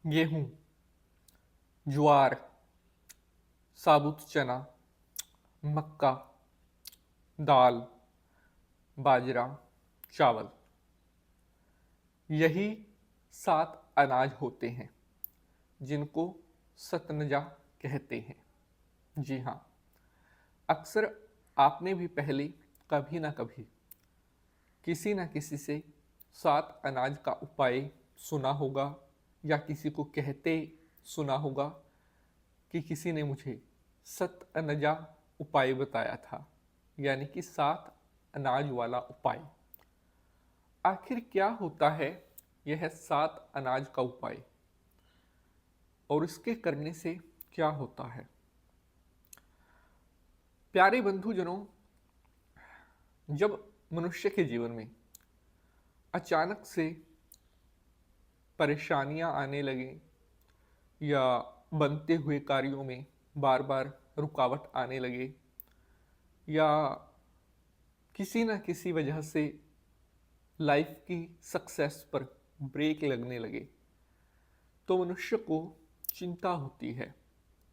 गेहूँ, ज्वार, साबुत चना, मक्का, दाल, बाजरा, चावल। यही 7 अनाज होते हैं जिनको सतनजा कहते हैं। जी हाँ, अक्सर आपने भी पहले कभी ना कभी किसी न किसी से 7 अनाज का उपाय सुना होगा या किसी को कहते सुना होगा कि किसी ने मुझे सत अनजा उपाय बताया था, यानी कि 7 अनाज वाला उपाय। आखिर क्या होता है यह 7 अनाज का उपाय और इसके करने से क्या होता है? प्यारे बंधुजनों, जब मनुष्य के जीवन में अचानक से परेशानियां आने लगें या बनते हुए कार्यों में बार बार रुकावट आने लगे या किसी न किसी वजह से लाइफ की सक्सेस पर ब्रेक लगने लगे, तो मनुष्य को चिंता होती है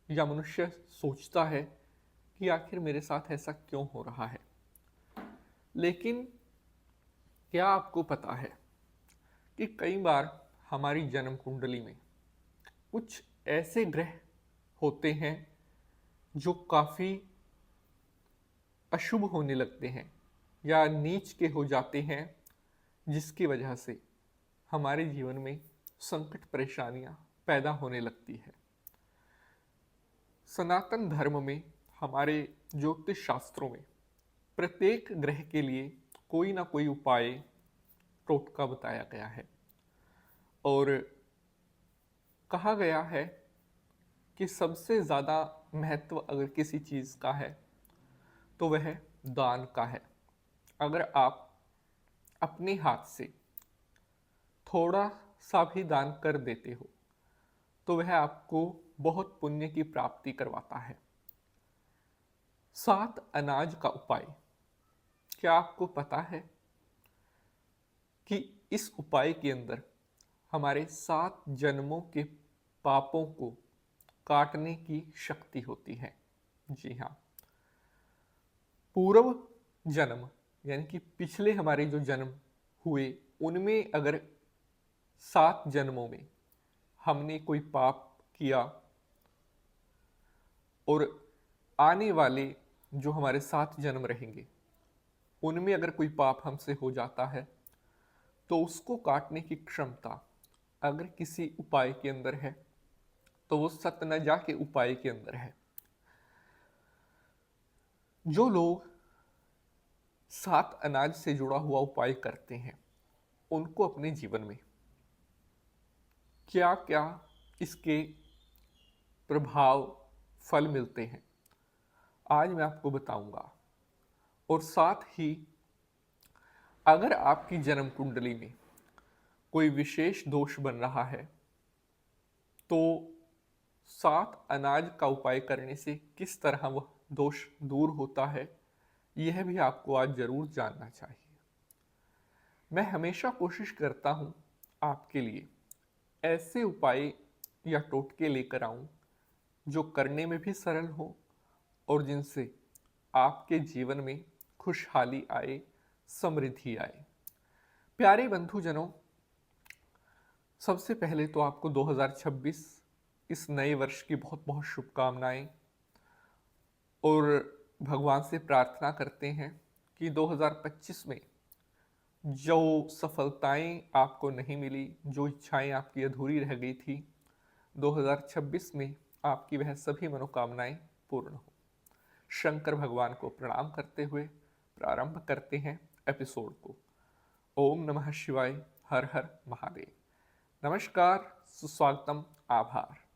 या मनुष्य सोचता है कि आखिर मेरे साथ ऐसा क्यों हो रहा है। लेकिन क्या आपको पता है कि कई बार हमारी जन्म कुंडली में कुछ ऐसे ग्रह होते हैं जो काफ़ी अशुभ होने लगते हैं या नीच के हो जाते हैं, जिसकी वजह से हमारे जीवन में संकट परेशानियां पैदा होने लगती है। सनातन धर्म में, हमारे ज्योतिष शास्त्रों में प्रत्येक ग्रह के लिए कोई ना कोई उपाय, टोटका बताया गया है और कहा गया है कि सबसे ज़्यादा महत्व अगर किसी चीज़ का है तो वह दान का है। अगर आप अपने हाथ से थोड़ा सा भी दान कर देते हो तो वह आपको बहुत पुण्य की प्राप्ति करवाता है। 7 अनाज का उपाय, क्या आपको पता है कि इस उपाय के अंदर हमारे 7 जन्मों के पापों को काटने की शक्ति होती है? जी हाँ, पूर्व जन्म यानी कि पिछले हमारे जो जन्म हुए उनमें अगर 7 जन्मों में हमने कोई पाप किया और आने वाले जो हमारे 7 जन्म रहेंगे उनमें अगर कोई पाप हमसे हो जाता है तो उसको काटने की क्षमता अगर किसी उपाय के अंदर है तो वो सतनजा के उपाय के अंदर है। जो लोग 7 अनाज से जुड़ा हुआ उपाय करते हैं उनको अपने जीवन में क्या क्या इसके प्रभाव, फल मिलते हैं, आज मैं आपको बताऊंगा। और साथ ही अगर आपकी जन्म कुंडली में कोई विशेष दोष बन रहा है तो 7 अनाज का उपाय करने से किस तरह वह दोष दूर होता है, यह भी आपको आज जरूर जानना चाहिए। मैं हमेशा कोशिश करता हूं आपके लिए ऐसे उपाय या टोटके लेकर आऊं जो करने में भी सरल हो और जिनसे आपके जीवन में खुशहाली आए, समृद्धि आए। प्यारे बंधुजनों, सबसे पहले तो आपको 2026 इस नए वर्ष की बहुत बहुत शुभकामनाएं और भगवान से प्रार्थना करते हैं कि 2025 में जो सफलताएं आपको नहीं मिली, जो इच्छाएं आपकी अधूरी रह गई थी, 2026 में आपकी वह सभी मनोकामनाएं पूर्ण हो। शंकर भगवान को प्रणाम करते हुए प्रारंभ करते हैं एपिसोड को। ओम नमः शिवाय, हर हर महादेव। नमस्कार, सुस्वागतम, आभार।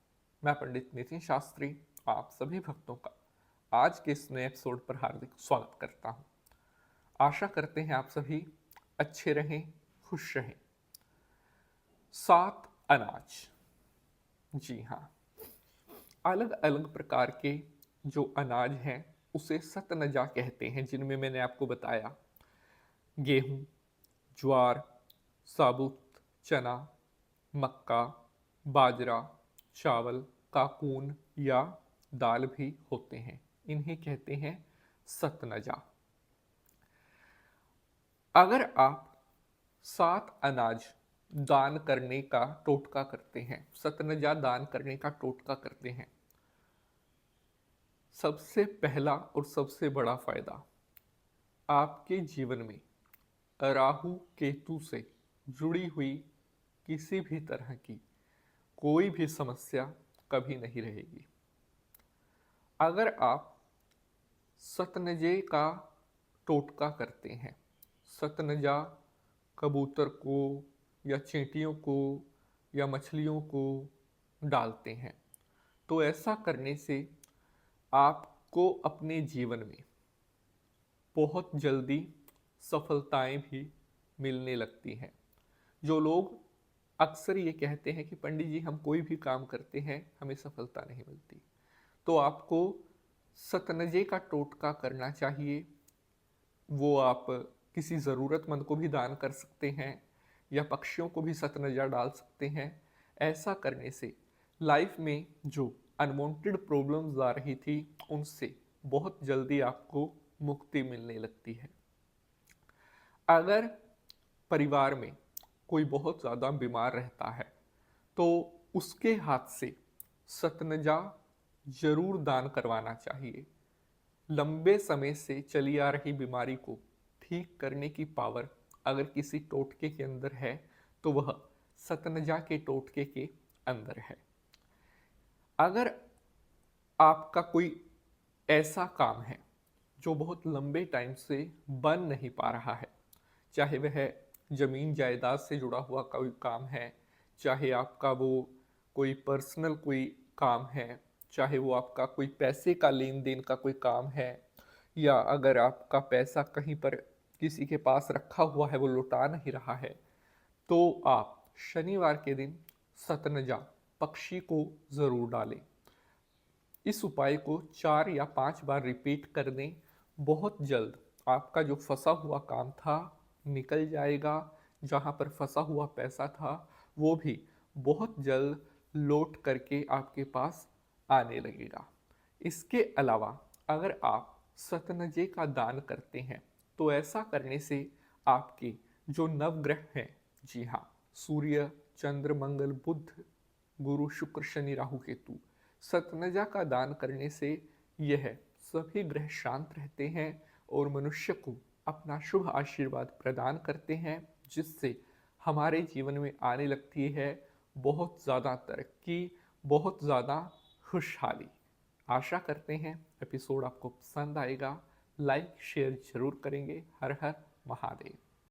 मैं पंडित नितिन शास्त्री आप सभी भक्तों का आज के इस नए एपिसोड पर हार्दिक स्वागत करता हूं। आशा करते हैं आप सभी अच्छे रहें, खुश रहें। 7 अनाज, जी हाँ, अलग अलग प्रकार के जो अनाज हैं उसे सतनजा कहते हैं, जिनमें मैंने आपको बताया गेहूं, ज्वार, साबुत चना, मक्का, बाजरा, चावल, काकून या दाल भी होते हैं। इन्हें कहते हैं सतनजा। अगर आप 7 अनाज दान करने का टोटका करते हैं, सतनजा दान करने का टोटका करते हैं, सबसे पहला और सबसे बड़ा फायदा, आपके जीवन में राहु केतु से जुड़ी हुई किसी भी तरह की कोई भी समस्या कभी नहीं रहेगी। अगर आप सतनजे का टोटका करते हैं, सतनजा कबूतर को या चींटियों को या मछलियों को डालते हैं, तो ऐसा करने से आपको अपने जीवन में बहुत जल्दी सफलताएं भी मिलने लगती हैं। जो लोग अक्सर ये कहते हैं कि पंडित जी हम कोई भी काम करते हैं हमें सफलता नहीं मिलती, तो आपको सतनजे का टोटका करना चाहिए। वो आप किसी ज़रूरतमंद को भी दान कर सकते हैं या पक्षियों को भी सतनजा डाल सकते हैं। ऐसा करने से लाइफ में जो अनवांटेड प्रॉब्लम्स आ रही थी उनसे बहुत जल्दी आपको मुक्ति मिलने लगती है। अगर परिवार में कोई बहुत ज़्यादा बीमार रहता है तो उसके हाथ से सतनजा जरूर दान करवाना चाहिए। लंबे समय से चली आ रही बीमारी को ठीक करने की पावर अगर किसी टोटके के अंदर है तो वह सतनजा के टोटके के अंदर है। अगर आपका कोई ऐसा काम है जो बहुत लंबे टाइम से बन नहीं पा रहा है, चाहे वह जमीन जायदाद से जुड़ा हुआ कोई काम है, चाहे आपका वो कोई पर्सनल कोई काम है, चाहे वो आपका कोई पैसे का लेन देन का कोई काम है, या अगर आपका पैसा कहीं पर किसी के पास रखा हुआ है वो लौटा नहीं रहा है, तो आप शनिवार के दिन सतनजा पक्षी को ज़रूर डालें। इस उपाय को 4 या 5 बार रिपीट कर दें। बहुत जल्द आपका जो फंसा हुआ काम था निकल जाएगा। जहाँ पर फंसा हुआ पैसा था वो भी बहुत जल्द लौट करके आपके पास आने लगेगा। इसके अलावा अगर आप सतनजे का दान करते हैं तो ऐसा करने से आपके जो नवग्रह हैं, जी हाँ, सूर्य, चंद्र, मंगल, बुध, गुरु, शुक्र, शनि, राहु, केतु, सतनजा का दान करने से यह सभी ग्रह शांत रहते हैं और मनुष्य को अपना शुभ आशीर्वाद प्रदान करते हैं, जिससे हमारे जीवन में आने लगती है बहुत ज़्यादा तरक्की, बहुत ज़्यादा खुशहाली। आशा करते हैं एपिसोड आपको पसंद आएगा। लाइक शेयर जरूर करेंगे। हर हर महादेव।